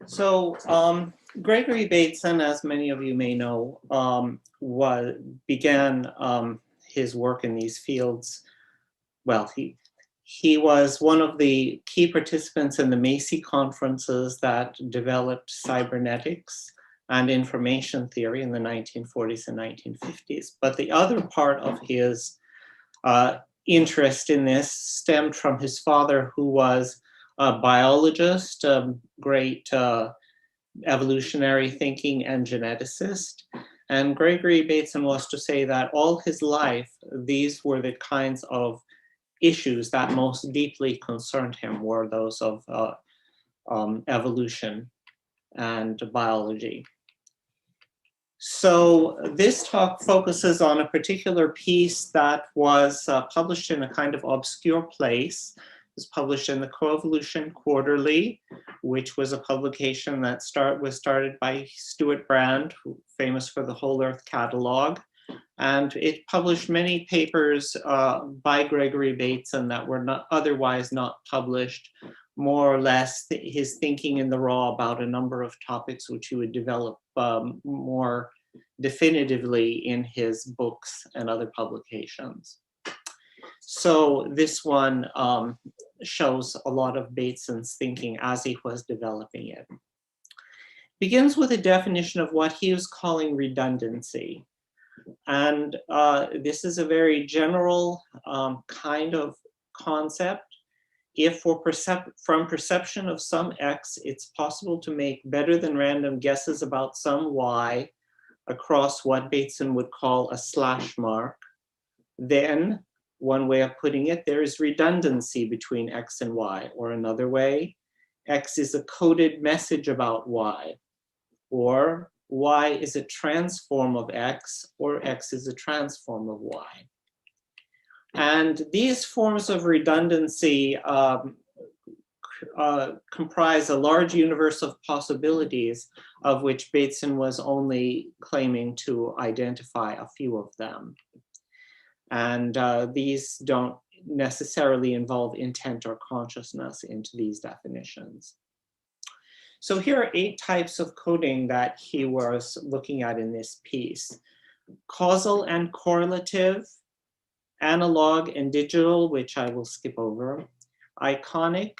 So Gregory Bateson, as many of you may know, began his work in these fields. Well, he was one of the key participants in the Macy conferences that developed cybernetics and information theory in the 1940s and 1950s. But the other part of his interest in this stemmed from his father, who was a biologist, a great evolutionary thinking and geneticist. And Gregory Bateson was to say that all his life, these were the kinds of issues that most deeply concerned him, were those of evolution and biology. So this talk focuses on a particular piece that was published in a kind of obscure place. It was published in the CoEvolution Quarterly, which was a publication that was started by Stewart, famous for the Whole Earth Catalog. And it published many papers by Gregory Bateson that were otherwise not published, more or less his thinking in the raw about a number of topics which he would develop more definitively in his books and other publications. So this one shows a lot of Bateson's thinking as he was developing it. Begins with a definition of what he was calling redundancy. And this is a very general kind of concept. If from perception of some X, it's possible to make better than random guesses about some Y across what Bateson would call a slash mark, then one way of putting it, there is redundancy between X and Y. Or another way, X is a coded message about Y. Or Y is a transform of X, or X is a transform of Y. And these forms of redundancy comprise a large universe of possibilities, of which Bateson was only claiming to identify a few of them. And these don't necessarily involve intent or consciousness into these definitions. So here are 8 types of coding that he was looking at in this piece: causal and correlative, analog and digital, which I will skip over, iconic,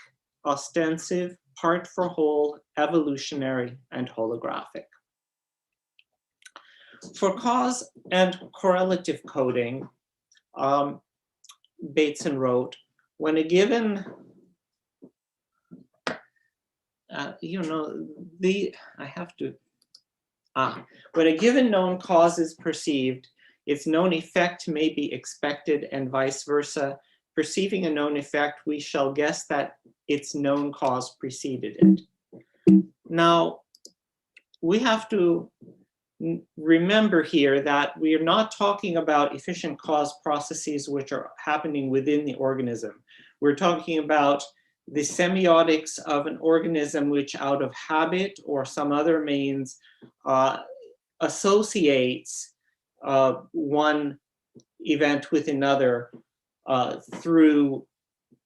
ostensive, part for whole, evolutionary, and holographic. For cause and correlative coding, Bateson wrote, when a given, when a given known cause is perceived, its known effect may be expected, and vice versa. Perceiving a known effect, we shall guess that its known cause preceded it. Now, we have to remember here that we are not talking about efficient cause processes which are happening within the organism. We're talking about the semiotics of an organism which, out of habit or some other means, associates one event with another through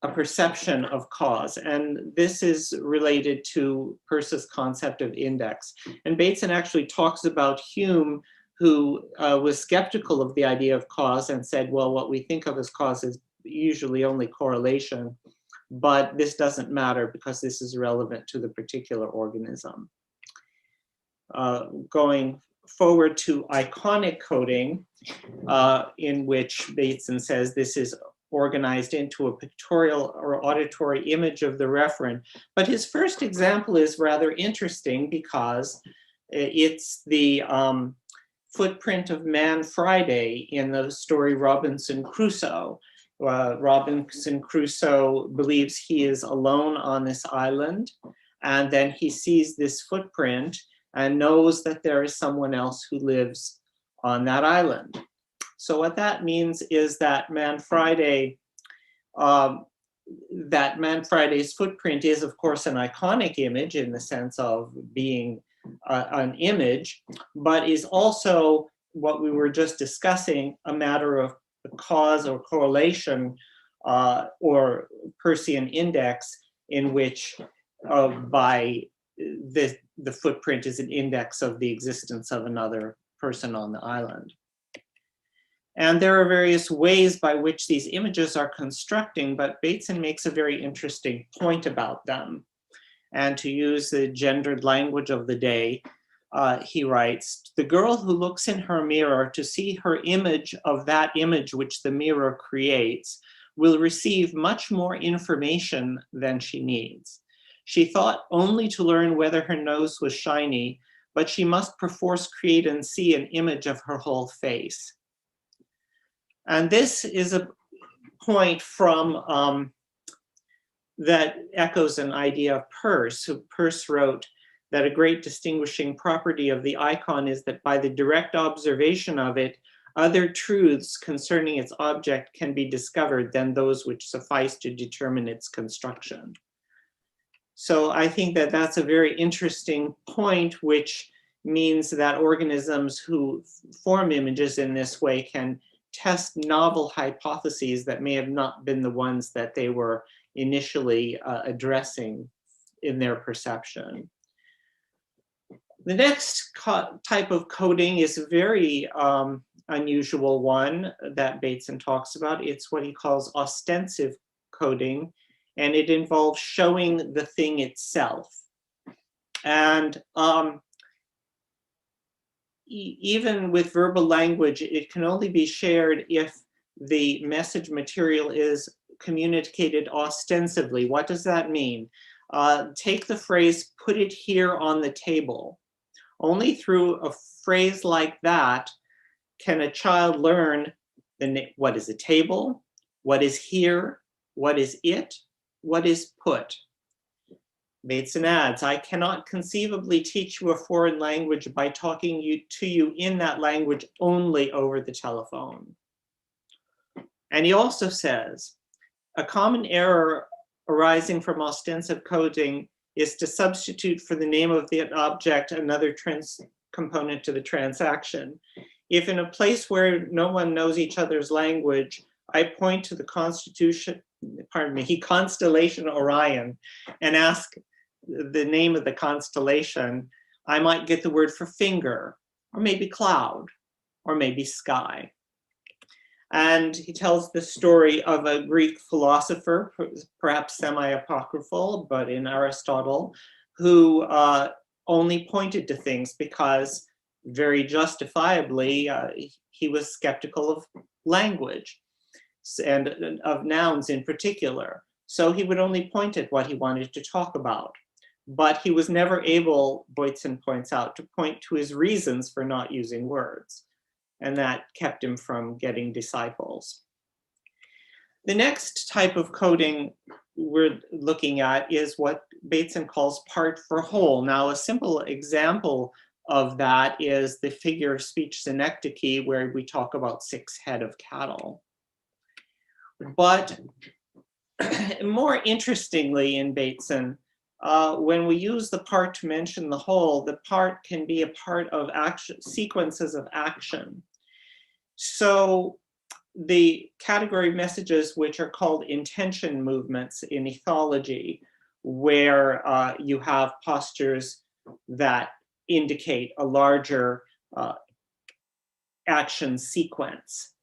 a perception of cause. And this is related to Peirce's concept of index. And Bateson actually talks about Hume, who was skeptical of the idea of cause and said, well, what we think of as cause is usually only correlation, but this doesn't matter because this is relevant to the particular organism. Going forward to iconic coding, in which Bateson says this is organized into a pictorial or auditory image of the referent. But his first example is rather interesting because it's the footprint of Man Friday in the story Robinson Crusoe. Robinson Crusoe believes he is alone on this island, and then he sees this footprint and knows that there is someone else who lives on that island. So what that means is that Man Friday's footprint is, of course, an iconic image in the sense of being an image, but is also what we were just discussing, a matter of cause or correlation or Peircean index, in which by the footprint is an index of the existence of another person on the island. And there are various ways by which these images are constructing, but Bateson makes a very interesting point about them. And to use the gendered language of the day, he writes, "The girl who looks in her mirror to see her image of that image which the mirror creates will receive much more information than she needs. She thought only to learn whether her nose was shiny, but she must perforce create and see an image of her whole face." And this is a point from that echoes an idea of Peirce, who Peirce wrote that a great distinguishing property of the icon is that by the direct observation of it, other truths concerning its object can be discovered than those which suffice to determine its construction. So I think that that's a very interesting point, which means that organisms who form images in this way can test novel hypotheses that may have not been the ones that they were initially addressing in their perception. The next type of coding is a very unusual one that Bateson talks about. It's what he calls ostensive coding, and it involves showing the thing itself. And even with verbal language, it can only be shared if the message material is communicated ostensively. What does that mean? Take the phrase, "put it here on the table." Only through a phrase like that can a child learn what is a table, what is here, what is it, what is put. Bateson adds, "I cannot conceivably teach you a foreign language by talking to you in that language only over the telephone." And he also says, "A common error arising from ostensive coding is to substitute for the name of the object another component to the transaction. If in a place where no one knows each other's language, I point to the constellation Orion and ask the name of the constellation, I might get the word for finger, or maybe cloud, or maybe sky." And he tells the story of a Greek philosopher, perhaps semi-apocryphal, but in Aristotle, who only pointed to things because, very justifiably, he was skeptical of language and of nouns in particular. So he would only point at what he wanted to talk about. But he was never able, Bateson points out, to point to his reasons for not using words. And that kept him from getting disciples. The next type of coding we're looking at is what Bateson calls part for whole. Now, a simple example of that is the figure of speech synecdoche, where we talk about 6 head of cattle. But more interestingly in Bateson, when we use the part to mention the whole, the part can be a part of action, sequences of action. So the category messages, which are called intention movements in ethology, where you have postures that indicate a larger action sequence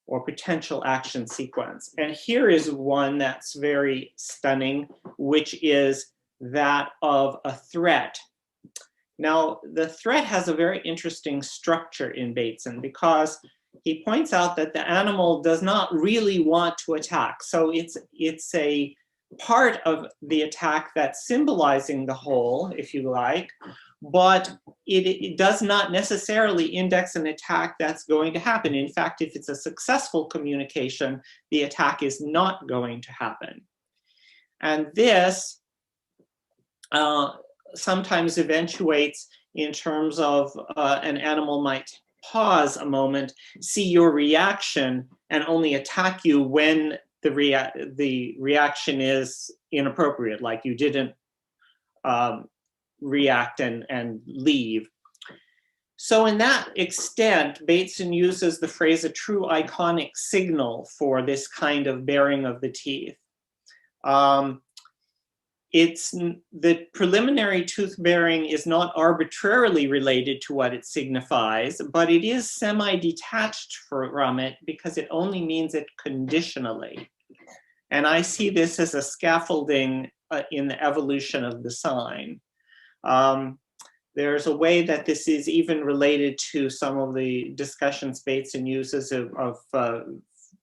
or potential action sequence. And here is one that's very stunning, which is that of a threat. Now, the threat has a very interesting structure in Bateson because he points out that the animal does not really want to attack. So it's a part of the attack that's symbolizing the whole, if you like, but it does not necessarily index an attack that's going to happen. In fact, if it's a successful communication, the attack is not going to happen. And this sometimes eventuates in terms of an animal might pause a moment, see your reaction, and only attack you when the reaction is inappropriate, like you didn't react and leave. So in that extent, Bateson uses the phrase a true iconic signal for this kind of baring of the teeth. the preliminary tooth bearing is not arbitrarily related to what it signifies, but it is semi-detached from it because it only means it conditionally. And I see this as a scaffolding in the evolution of the sign. There's a way that this is even related to some of the discussions Bateson uses of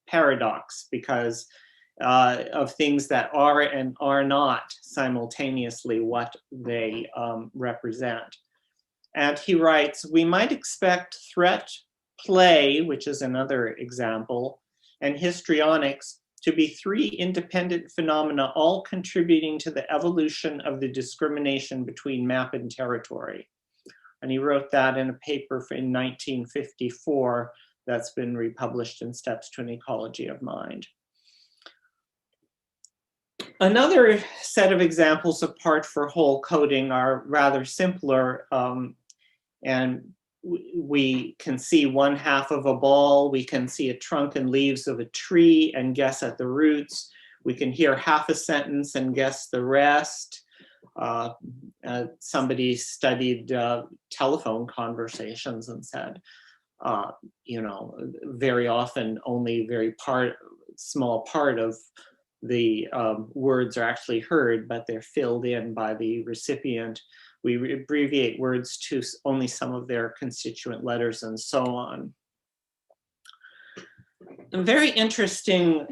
paradox, because of things that are and are not simultaneously what they represent. And he writes, we might expect threat, play, which is another example, and histrionics to be three independent phenomena, all contributing to the evolution of the discrimination between map and territory. And he wrote that in a paper in 1954 that's been republished in Steps to an Ecology of Mind. Another set of examples of part for whole coding are rather simpler, and we can see one half of a ball, we can see a trunk and leaves of a tree and guess at the roots, we can hear half a sentence and guess the rest. Somebody studied telephone conversations and said, you know, very often only very small part of the words are actually heard, but they're filled in by the recipient. We abbreviate words to only some of their constituent letters and so on. A very interesting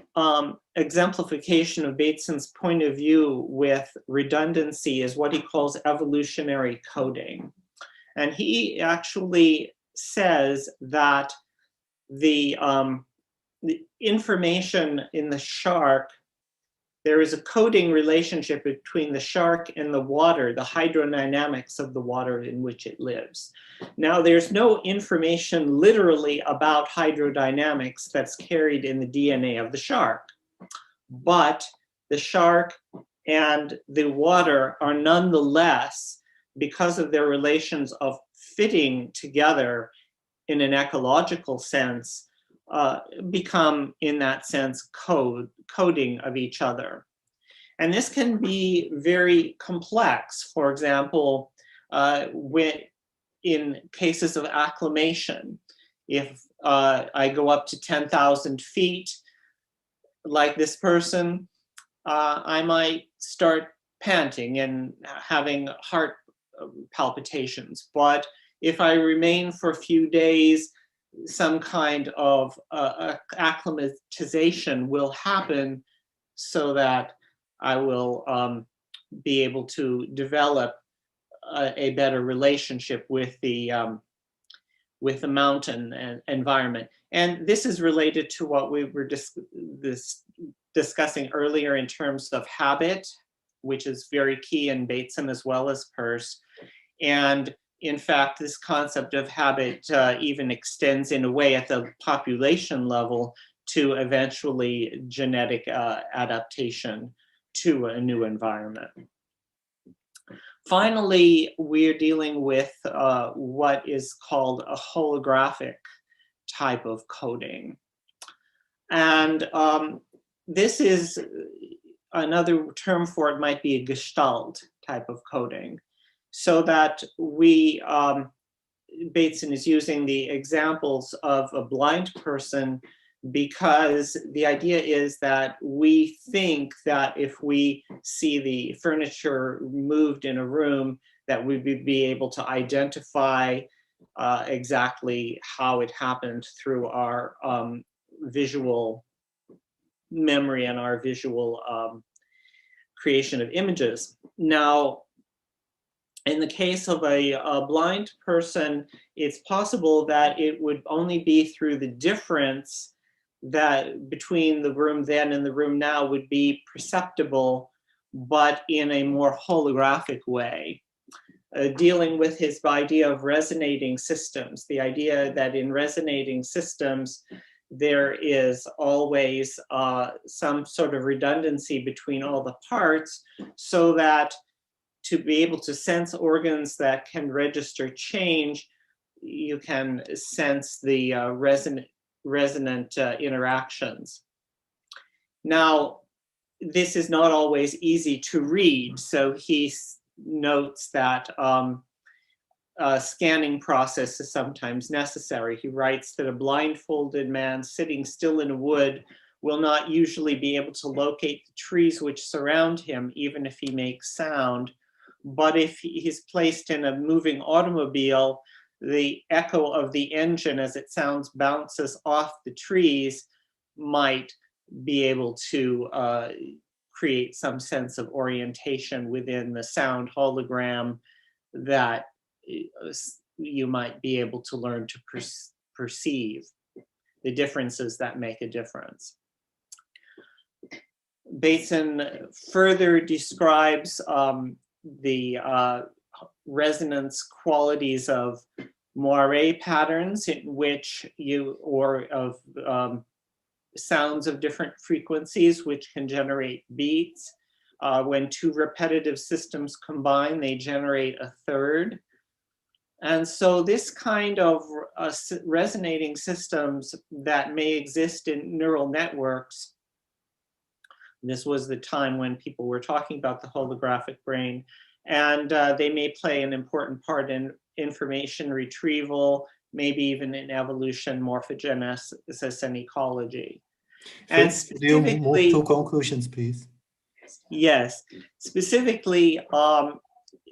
exemplification of Bateson's point of view with redundancy is what he calls evolutionary coding. And he actually says that the information in the shark, there is a coding relationship between the shark and the water, the hydrodynamics of the water in which it lives. Now, there's no information literally about hydrodynamics that's carried in the DNA of the shark, but the shark and the water are nonetheless, because of their relations of fitting together in an ecological sense, become, in that sense, coding of each other. And this can be very complex. For example, in cases of acclimation, if I go up to 10,000 feet, like this person, I might start panting and having heart palpitations. But if I remain for a few days, some kind of acclimatization will happen so that I will be able to develop a better relationship with the mountain environment. And this is related to what we were discussing earlier in terms of habit, which is very key in Bateson as well as Peirce. And in fact, this concept of habit even extends in a way at the population level to eventually genetic adaptation to a new environment. Finally, we're dealing with what is called a holographic type of coding. And this is another term for it might be a gestalt type of coding. So that Bateson is using the examples of a blind person because the idea is that we think that if we see the furniture moved in a room, that we would be able to identify exactly how it happened through our visual memory and our visual creation of images. Now, in the case of a blind person, it's possible that it would only be through the difference that between the room then and the room now would be perceptible, but in a more holographic way. Dealing with his idea of resonating systems, the idea that in resonating systems, there is always some sort of redundancy between all the parts, so that to be able to sense organs that can register change, you can sense the resonant interactions. Now, this is not always easy to read. So he notes that a scanning process is sometimes necessary. He writes that a blindfolded man sitting still in a wood will not usually be able to locate the trees which surround him, even if he makes sound. But if he's placed in a moving automobile, the echo of the engine as it sounds bounces off the trees might be able to create some sense of orientation within the sound hologram that you might be able to learn to perceive the differences that make a difference. Bateson further describes the resonance qualities of moire patterns in which or of sounds of different frequencies which can generate beats. When two repetitive systems combine, they generate a third. And so this kind of resonating systems that may exist in neural networks, this was the time when people were talking about the holographic brain, and they may play an important part in information retrieval, maybe even in evolution, morphogenesis, and ecology. And specifically, you move to conclusions, please? Yes, specifically,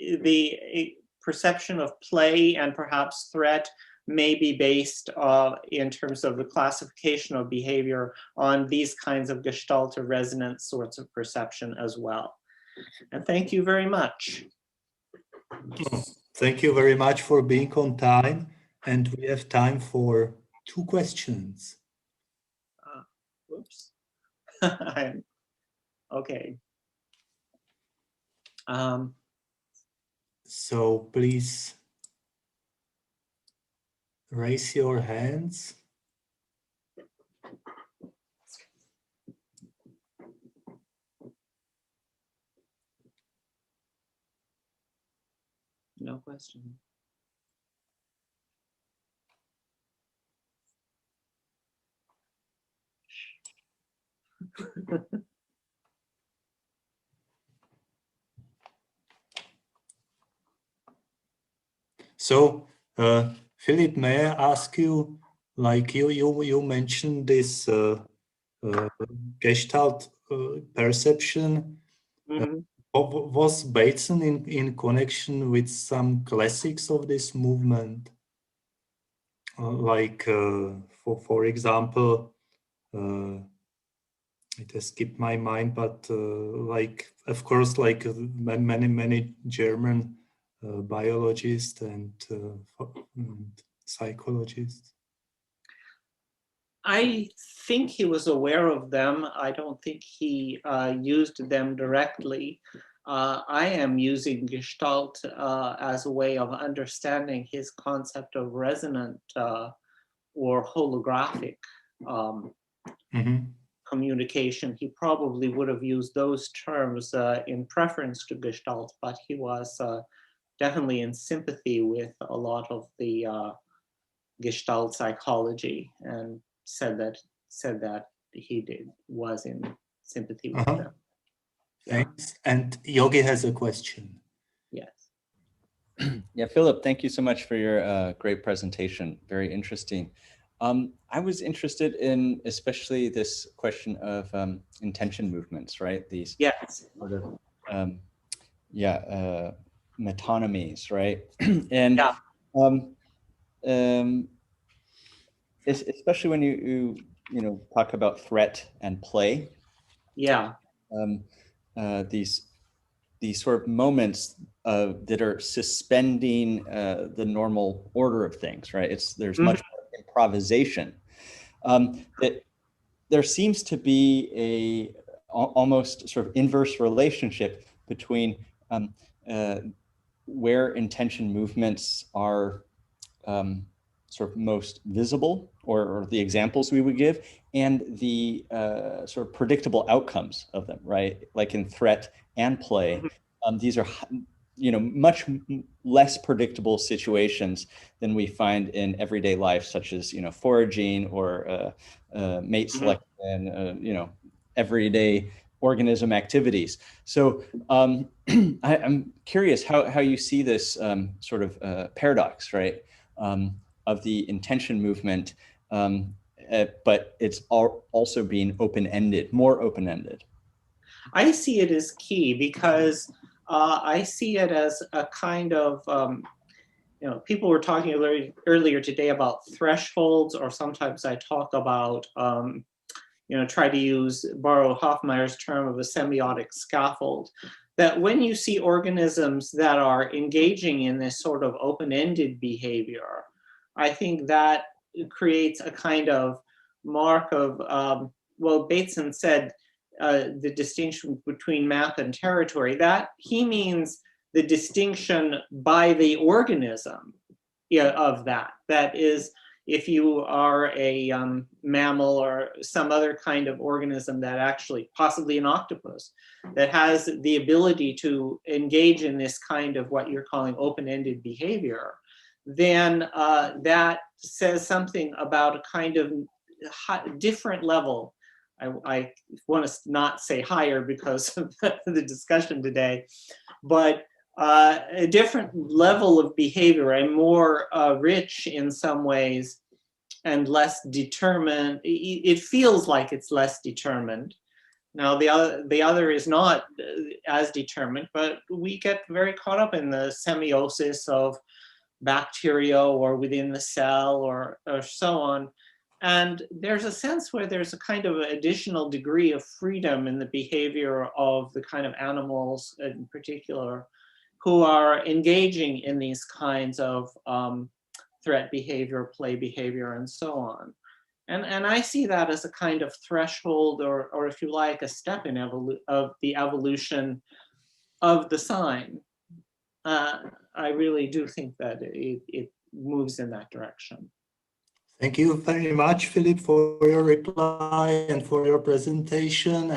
the perception of play and perhaps threat may be based in terms of the classification of behavior on these kinds of gestalt or resonance sorts of perception as well. And thank you very much. Thank you very much for being on time. And we have time for 2 questions. Whoops. Okay. So please raise your hands. No question. So, Philip, may I ask you, like you mentioned this Gestalt perception. Mm-hmm. Was Bateson in connection with some classics of this movement? Like, for example, it has skipped my mind, but like, of course, like many German biologists and psychologists. I think he was aware of them. I don't think he used them directly. I am using Gestalt as a way of understanding his concept of resonant or holographic communication. He probably would have used those terms in preference to Gestalt, but he was definitely in sympathy with a lot of the Gestalt psychology, and said that he was in sympathy with them. Thanks. And Yogi has a question. Yes. Yeah, Philip, thank you so much for your great presentation. Very interesting. I was interested in especially this question of intention movements, right? These yes. sort of metonymies, right? And especially when you talk about threat and play. Yeah. These sort of moments that are suspending the normal order of things, right? There's much more improvisation. That there seems to be a almost sort of inverse relationship between where intention movements are sort of most visible, or the examples we would give, and the sort of predictable outcomes of them, right? Like in threat and play, these are much less predictable situations than we find in everyday life, such as foraging or mate selection, everyday organism activities. So I'm curious how you see this sort of paradox, right, of the intention movement, but it's also being open-ended, more open-ended. I see it as key because I see it as a kind of, you know, people were talking earlier today about thresholds, or sometimes I talk about, you know, try to borrow Hoffmeyer's term of a semiotic scaffold, that when you see organisms that are engaging in this sort of open-ended behavior, I think that creates a kind of mark of, well, Bateson said the distinction between map and territory, that he means the distinction by the organism of that. That is, if you are a mammal or some other kind of organism that actually, possibly an octopus, that has the ability to engage in this kind of what you're calling open-ended behavior, then that says something about a kind of different level. I want to not say higher because of the discussion today, but a different level of behavior, and more rich in some ways and less determined. It feels like it's less determined. Now the other is not as determined, but we get very caught up in the semiosis of bacteria or within the cell or so on. And there's a sense where there's a kind of additional degree of freedom in the behavior of the kind of animals in particular who are engaging in these kinds of threat behavior, play behavior, and so on. And I see that as a kind of threshold, or if you like, a step in of the evolution of the sign. I really do think that it moves in that direction. Thank you very much, Philip, for your reply and for your presentation.